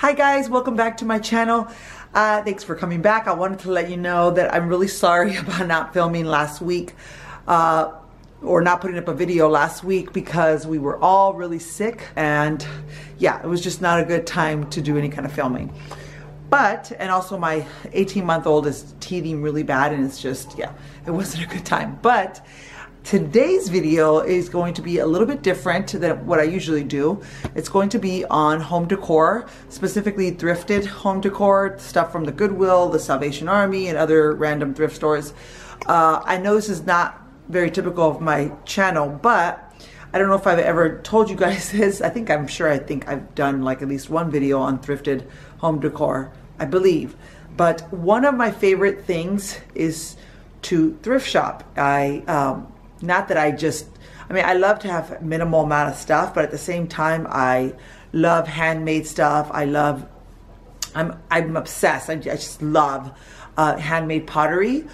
Hi guys, welcome back to my channel. Thanks for coming back. I wanted to let you know that I'm really sorry about not filming last week or not putting up a video last week because we were all really sick and yeah, it was just not a good time to do any kind of filming. And also my 18-month-old is teething really bad and it's just, yeah, it wasn't a good time. But today's video is going to be a little bit different than what I usually do. It's going to be on home decor, specifically thrifted home decor, stuff from the Goodwill, the Salvation Army, and other random thrift stores. I know this is not very typical of my channel, but I don't know if I've ever told you guys this. I think I've done like at least one video on thrifted home decor, I believe. But one of my favorite things is to thrift shop. Not that I love to have minimal amount of stuff, but at the same time, I love handmade stuff. I'm obsessed. I just love handmade pottery.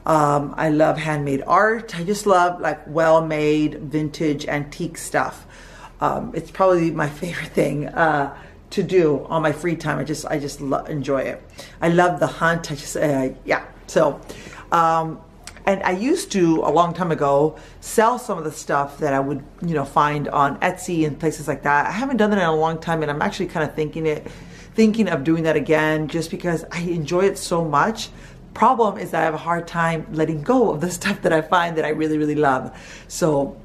I love handmade art. I just love like well-made vintage antique stuff. It's probably my favorite thing to do on my free time. I just enjoy it. I love the hunt. Yeah. So, and I used to, a long time ago, sell some of the stuff that I would, find on Etsy and places like that. I haven't done that in a long time, and I'm actually kind of thinking of doing that again, just because I enjoy it so much. Problem is that I have a hard time letting go of the stuff that I find that I really, really love. So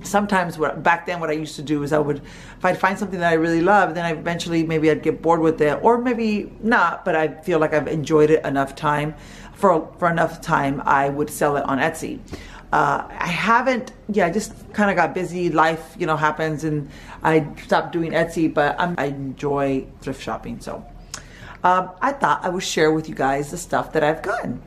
sometimes back then what I used to do is if I'd find something that I really love, then maybe I'd get bored with it, or maybe not, but I feel like I've enjoyed it enough time. For enough time, I would sell it on Etsy. I just kind of got busy. Life, happens, and I stopped doing Etsy, but I enjoy thrift shopping. So I thought I would share with you guys the stuff that I've gotten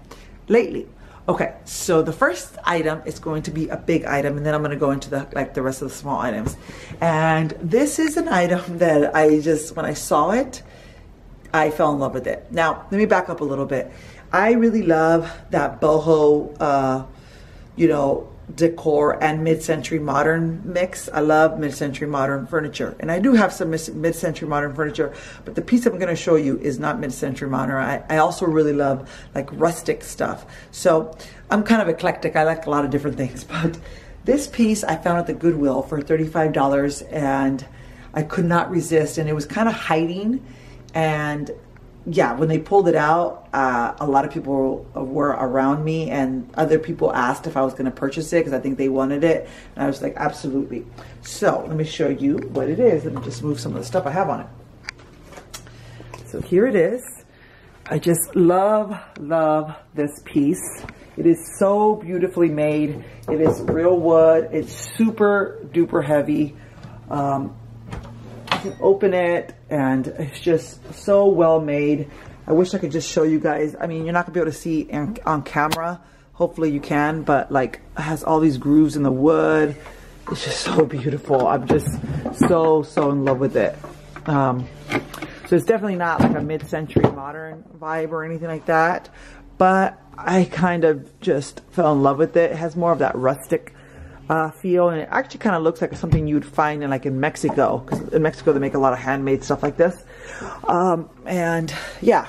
lately. Okay, so the first item is going to be a big item, and then I'm going to go into the rest of the small items. And this is an item that when I saw it, I fell in love with it. Now, let me back up a little bit. I really love that boho, decor and mid-century modern mix. I love mid-century modern furniture, and I do have some mid-century modern furniture, but the piece I'm going to show you is not mid-century modern. I also really love like rustic stuff. So I'm kind of eclectic. I like a lot of different things, but this piece I found at the Goodwill for $35, and I could not resist, and it was kind of hiding. And yeah, when they pulled it out, a lot of people were around me, and other people asked if I was going to purchase it because I think they wanted it. And I was like, absolutely. So let me show you what it is. Let me just move some of the stuff I have on it. So here it is. I just love this piece. It is so beautifully made. It is real wood. It's super duper heavy. You can open it, and it's just so well made. I wish I could just show you guys. I mean, you're not gonna be able to see on camera. Hopefully you can, but like it has all these grooves in the wood. It's just so beautiful. I'm just so in love with it. So it's definitely not like a mid-century modern vibe or anything like that, but I kind of just fell in love with it. It has more of that rustic feel, and it actually kind of looks like something you'd find in Mexico, because in Mexico they make a lot of handmade stuff like this. And yeah,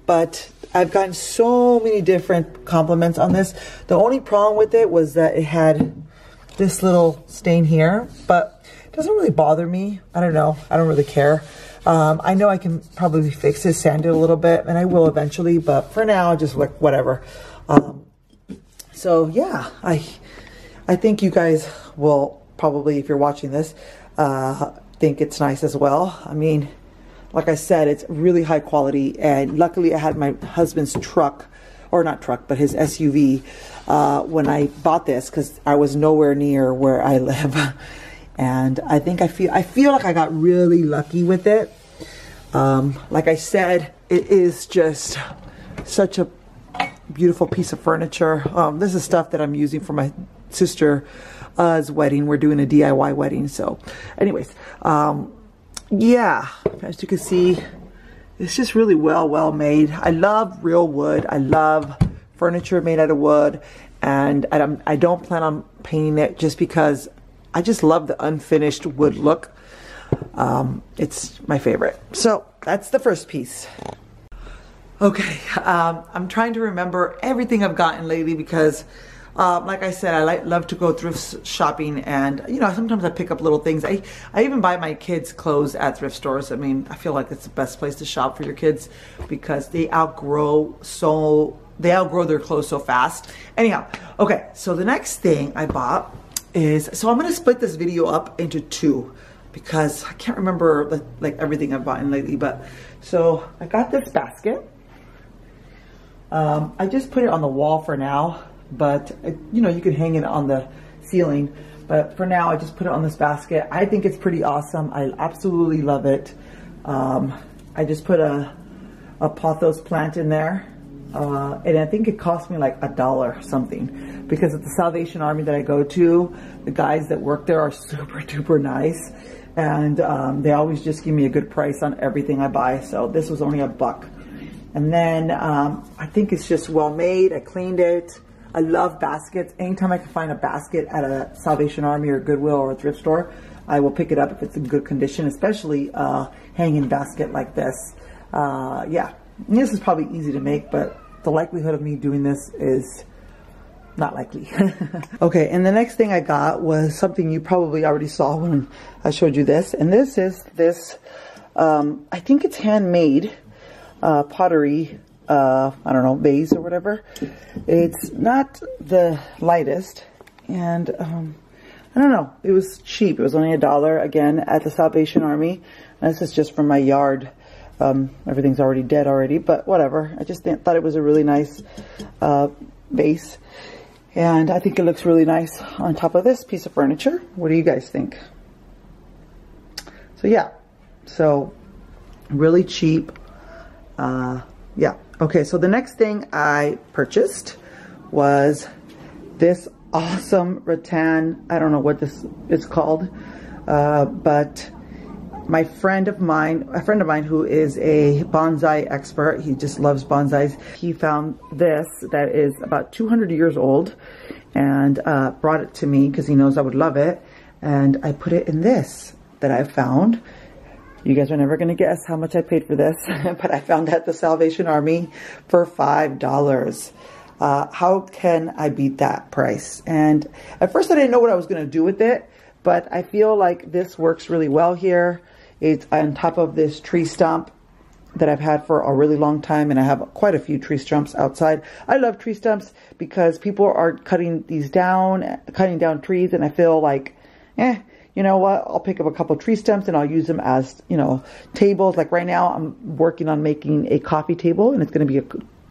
but I've gotten so many different compliments on this. The only problem with it was that it had this little stain here, but it doesn't really bother me. I don't know, I don't really care. I know I can probably fix it, sand it a little bit, and I will eventually, but for now, just like whatever. So yeah, I think you guys will probably, if you're watching this, think it's nice as well. I mean, like I said, it's really high quality, and luckily I had my husband's truck, or not truck, but his SUV when I bought this, because I was nowhere near where I live. And I feel like I got really lucky with it. Like I said, it is just such a beautiful piece of furniture. This is stuff that I'm using for my sister's wedding. We're doing a DIY wedding. So anyways, yeah, as you can see, it's just really well made. I love real wood. I love furniture made out of wood, and I don't plan on painting it just because I just love the unfinished wood look. It's my favorite. So that's the first piece. Okay, I'm trying to remember everything I've gotten lately because like I said, I love to go thrift shopping, and you know, sometimes I pick up little things. I even buy my kids clothes at thrift stores. I mean, I feel like it's the best place to shop for your kids because they outgrow their clothes so fast. Anyhow, okay, so the next thing I bought is, so I'm gonna split this video up into two because I can't remember like everything I've bought lately. But so I got this basket. I just put it on the wall for now, but you know, you can hang it on the ceiling, but for now I just put it on this basket. I think it's pretty awesome. I absolutely love it. I just put a pothos plant in there, and I think it cost me like $1 something, because at the Salvation Army that I go to, the guys that work there are super duper nice, and they always just give me a good price on everything I buy. So this was only $1. And then I think it's just well made. I cleaned it. I love baskets. Anytime I can find a basket at a Salvation Army or Goodwill or a thrift store, I will pick it up if it's in good condition, especially hanging basket like this. Yeah, this is probably easy to make, but the likelihood of me doing this is not likely. Okay, and the next thing I got was something you probably already saw when I showed you this. And this is this, I think it's handmade pottery, I don't know, vase or whatever. It's not the lightest, and I don't know, it was cheap. It was only $1 again at the Salvation Army. And this is just from my yard. Everything's already dead already, but whatever. I just thought it was a really nice vase, and I think it looks really nice on top of this piece of furniture. What do you guys think? So yeah, so really cheap. Yeah. Okay, so the next thing I purchased was this awesome rattan. I don't know what this is called, but a friend of mine who is a bonsai expert, he just loves bonsais, he found this that is about 200 years old and brought it to me because he knows I would love it. And I put it in this that I found. You guys are never going to guess how much I paid for this, but I found it at the Salvation Army for $5. How can I beat that price? And at first I didn't know what I was going to do with it, but I feel like this works really well here. It's on top of this tree stump that I've had for a really long time, and I have quite a few tree stumps outside. I love tree stumps because people are cutting down trees, and I feel like, you know what, I'll pick up a couple tree stumps and I'll use them as, you know, tables. Like right now I'm working on making a coffee table, and it's going to be a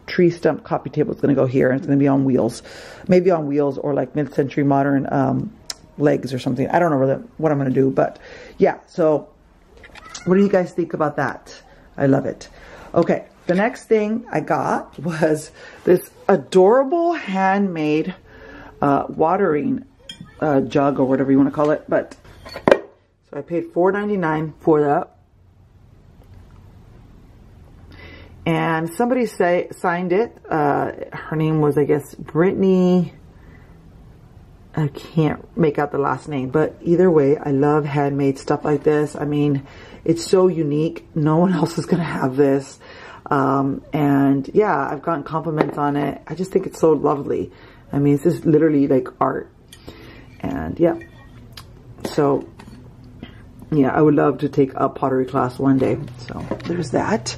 tree stump coffee table. It's going to go here, and it's going to be on wheels, maybe on wheels or like mid-century modern legs or something. I don't know what I'm going to do, but yeah. So what do you guys think about that? I love it. Okay, the next thing I got was this adorable handmade watering jug or whatever you want to call it. But so I paid $4.99 for that. And somebody signed it. Her name was, I guess, Brittany. I can't make out the last name, but either way, I love handmade stuff like this. I mean, it's so unique. No one else is going to have this. And yeah, I've gotten compliments on it. I just think it's so lovely. I mean, it's just literally like art. And yeah, so yeah, I would love to take a pottery class one day. So there's that.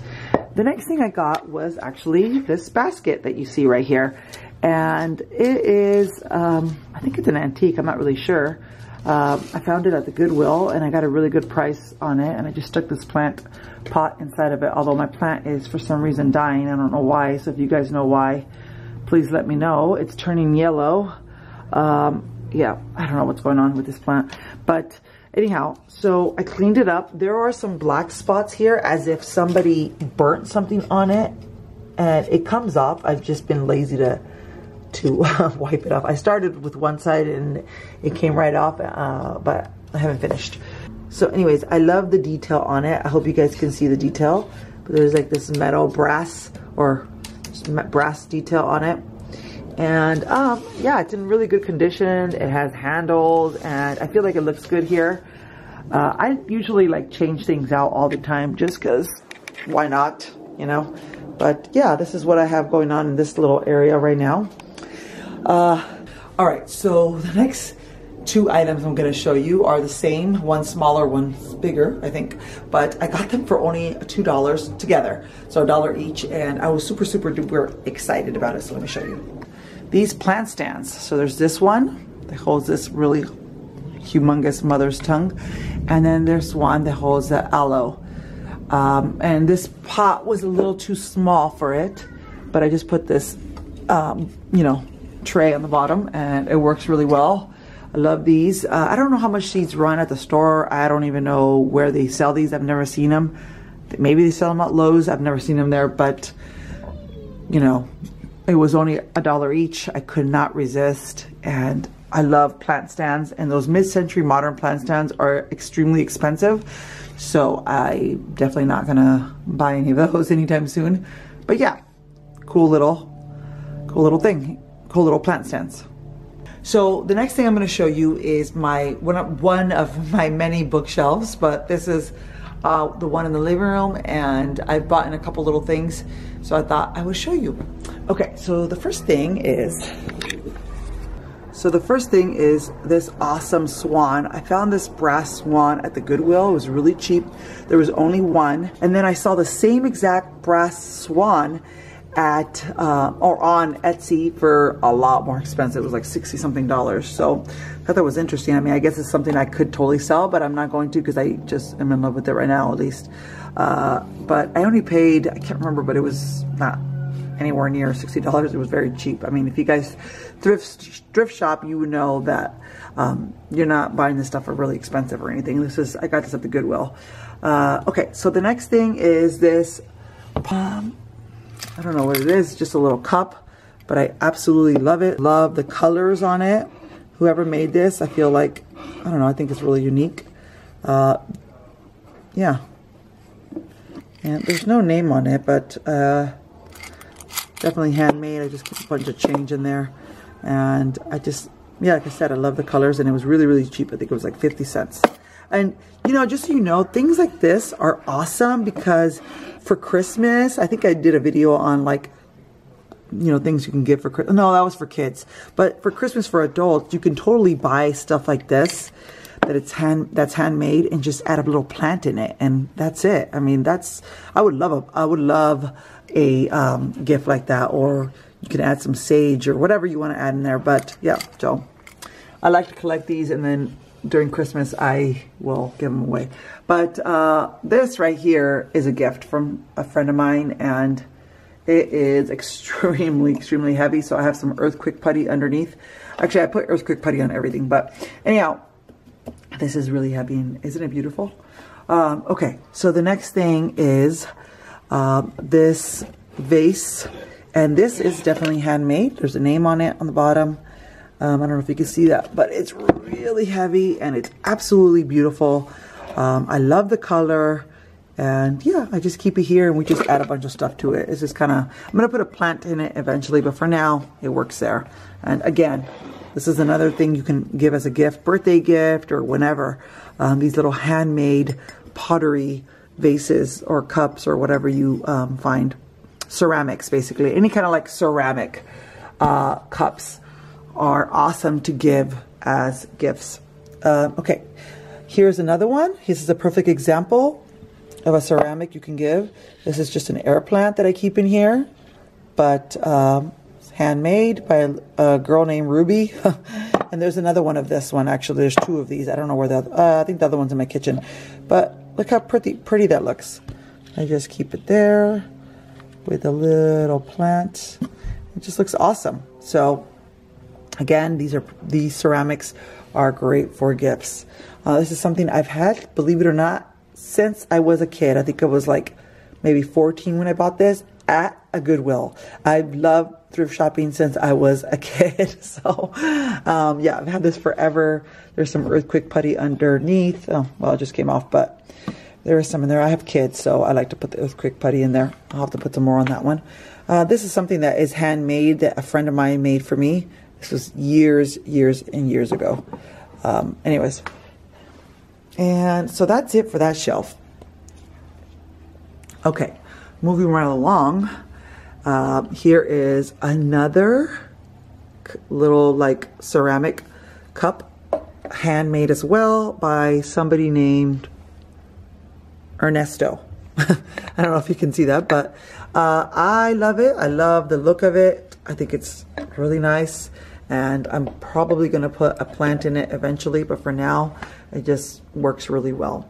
The next thing I got was actually this basket that you see right here. And it is, I think it's an antique. I'm not really sure. I found it at the Goodwill, and I got a really good price on it. And I just stuck this plant pot inside of it. Although my plant is for some reason dying. I don't know why. So if you guys know why, please let me know. It's turning yellow. Yeah, I don't know what's going on with this plant. But anyhow, so I cleaned it up. There are some black spots here as if somebody burnt something on it. And it comes off. I've just been lazy to wipe it off. I started with one side and it came right off, but I haven't finished. So anyways, I love the detail on it. I hope you guys can see the detail. But there's like this metal brass or brass detail on it. And yeah, it's in really good condition. It has handles, and I feel like it looks good here. I usually like change things out all the time just because why not, you know? But yeah, this is what I have going on in this little area right now. All right, so the next two items I'm going to show you are the same, one smaller, one bigger, I think, but I got them for only $2 together, so $1 each, and I was super duper excited about it. So let me show you these plant stands. So there's this one that holds this really humongous mother's tongue, and then there's one that holds the aloe, and this pot was a little too small for it, but I just put this you know, tray on the bottom, and it works really well. I love these. I don't know how much these run at the store. I don't even know where they sell these. I've never seen them. Maybe they sell them at Lowe's. I've never seen them there, but you know, it was only $1 each. I could not resist, and I love plant stands, and those mid-century modern plant stands are extremely expensive, so I'm definitely not gonna buy any of those anytime soon. But yeah, cool little thing, cool little plant stands. So the next thing I'm going to show you is my one of my many bookshelves, but this is the one in the living room, and I bought in a couple little things, so I thought I would show you. Okay, so the first thing is this awesome swan. I found this brass swan at the Goodwill. It was really cheap. There was only one, and then I saw the same exact brass swan at or on Etsy for a lot more expensive. It was like $60-something. So I thought that was interesting. I mean, I guess it's something I could totally sell, but I'm not going to because I just am in love with it right now, at least. But I only paid, I can't remember, but it was not anywhere near $60. It was very cheap. I mean, if you guys thrift shop, you would know that you're not buying this stuff for really expensive or anything. I got this at the Goodwill. Okay, so the next thing is this I don't know what it is, just a little cup, but I absolutely love it. Love the colors on it. Whoever made this, I feel like, I don't know, I think it's really unique. Yeah. And there's no name on it, but definitely handmade. I just keep a bunch of change in there. And I just, yeah, like I said, I love the colors, and it was really cheap. I think it was like 50 cents. And, you know, just so you know, things like this are awesome because for Christmas, I think I did a video on, like, you know, things you can get for Christmas. No, that was for kids. But for Christmas for adults, you can totally buy stuff like this that's handmade and just add a little plant in it, and that's it. I mean, I would love a gift like that, or you can add some sage or whatever you want to add in there. But yeah, so I like to collect these, and then during Christmas I will give them away. But this right here is a gift from a friend of mine, and it is extremely heavy. So I have some earthquake putty underneath. Actually, I put earthquake putty on everything, but anyhow, this is really heavy, and isn't it beautiful? Okay, so the next thing is this vase, and this is definitely handmade. There's a name on it on the bottom. I don't know if you can see that, but it's really heavy and it's absolutely beautiful. I love the color, and yeah, I just keep it here, and we just add a bunch of stuff to it. It's just kind of, I'm going to put a plant in it eventually, but for now it works there. And again, this is another thing you can give as a gift, birthday gift or whenever. These little handmade pottery vases or cups or whatever you find. Ceramics, basically. Any kind of like ceramic cups are awesome to give as gifts. Okay, here's another one. This is a perfect example of a ceramic you can give. This is just an air plant that I keep in here, but handmade by a girl named Ruby. And there's another one of this one. Actually, there's two of these. I don't know where the I think the other one's in my kitchen, but look how pretty that looks. I just keep it there with a little plant. It just looks awesome. So again, these ceramics are great for gifts. This is something I've had, believe it or not, since I was a kid. I think I was like maybe 14 when I bought this at a Goodwill. I've loved thrift shopping since I was a kid. So yeah, I've had this forever. There's some earthquake putty underneath. Oh, well, it just came off, but there is some in there. I have kids, so I like to put the earthquake putty in there. I'll have to put some more on that one. This is something that is handmade that a friend of mine made for me. This was years and years ago. Anyways, And so that's it for that shelf. Okay, moving right along. Here is another little like ceramic cup, handmade as well by somebody named Ernesto. I don't know if you can see that, but I love it. I love the look of it. I think it's really nice, and I'm probably going to put a plant in it eventually, but for now it just works really well.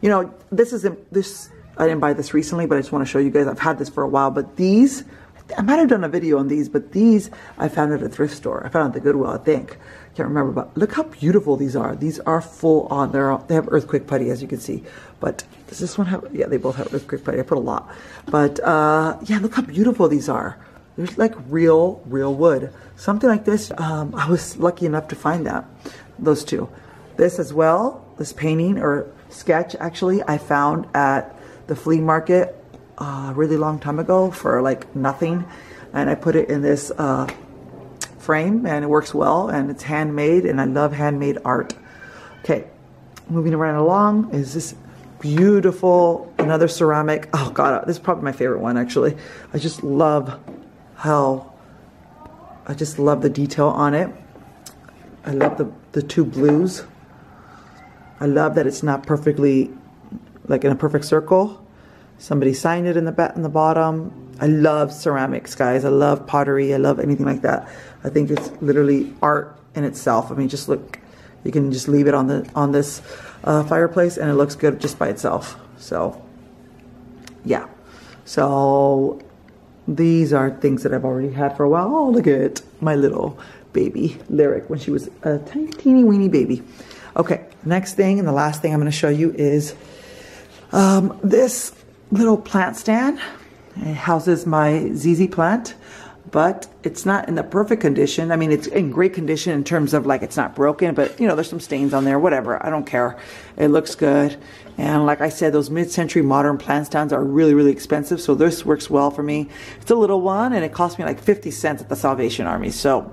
You know, I didn't buy this recently, but I just want to show you guys. I've had this for a while, but these, I might have done a video on these, but these I found at a thrift store. I found at the Goodwill, I think. Can't remember, but look how beautiful these are. These are full on. They have earthquake putty, as you can see. But does this one have? Yeah, they both have earthquake putty. I put a lot. But yeah, look how beautiful these are. There's like real wood. Something like this. I was lucky enough to find that. Those two. This as well. This painting or sketch, actually, I found at the flea market a really long time ago for like nothing, and I put it in this frame, and it works well, and it's handmade, and I love handmade art. Okay, moving right along is this beautiful, another ceramic. Oh god, this is probably my favorite one, actually. I just love the detail on it. I love the two blues. I love that it's not perfectly like in a perfect circle. Somebody signed it in the bottom. I love ceramics, guys. I love pottery. I love anything like that. I think it's literally art in itself. I mean, just look. You can just leave it on this fireplace, and it looks good just by itself. So, yeah. So these are things that I've already had for a while. Oh, look at my little baby Lyric when she was a teeny weeny baby. Okay, next thing and the last thing I'm going to show you is this little plant stand. It houses my ZZ plant, but it's not in the perfect condition. I mean, it's in great condition in terms of like it's not broken, but you know, there's some stains on there, whatever. I don't care. It looks good. And like I said, those mid-century modern plant stands are really expensive, so this works well for me. It's a little one, and it cost me like 50 cents at the Salvation Army. So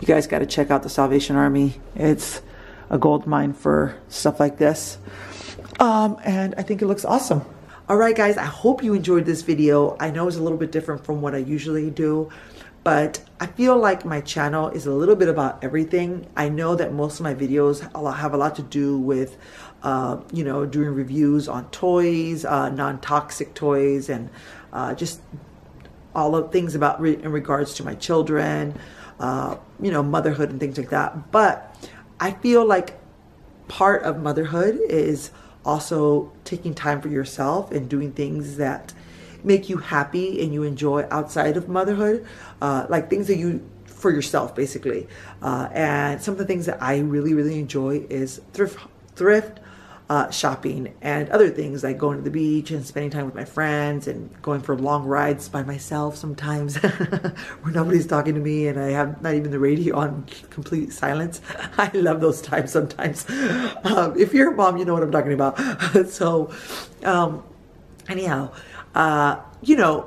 you guys got to check out the Salvation Army. It's a gold mine for stuff like this. And I think it looks awesome. Alright guys, I hope you enjoyed this video. I know it's a little bit different from what I usually do, but I feel like my channel is a little bit about everything. I know that most of my videos have a lot to do with, you know, doing reviews on toys, non-toxic toys, and just all of things about in regards to my children, you know, motherhood and things like that. But I feel like part of motherhood is also taking time for yourself and doing things that make you happy and you enjoy outside of motherhood, like things that you for yourself basically. And some of the things that I really enjoy is thrift shopping and other things like going to the beach and spending time with my friends and going for long rides by myself sometimes where nobody's talking to me and I have not even the radio on, complete silence. I love those times sometimes. If you're a mom, you know what I'm talking about. So anyhow, you know,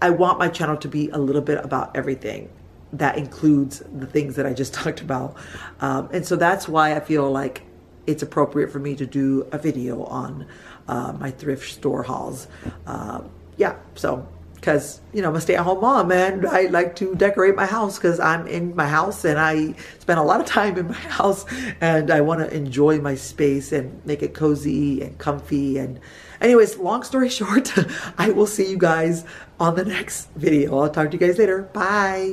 I want my channel to be a little bit about everything. That includes the things that I just talked about. And so that's why I feel like it's appropriate for me to do a video on my thrift store hauls. Yeah, so, because, you know, I'm a stay-at-home mom and I like to decorate my house because I'm in my house and I spend a lot of time in my house and I want to enjoy my space and make it cozy and comfy. And anyways, long story short, I will see you guys on the next video. I'll talk to you guys later. Bye.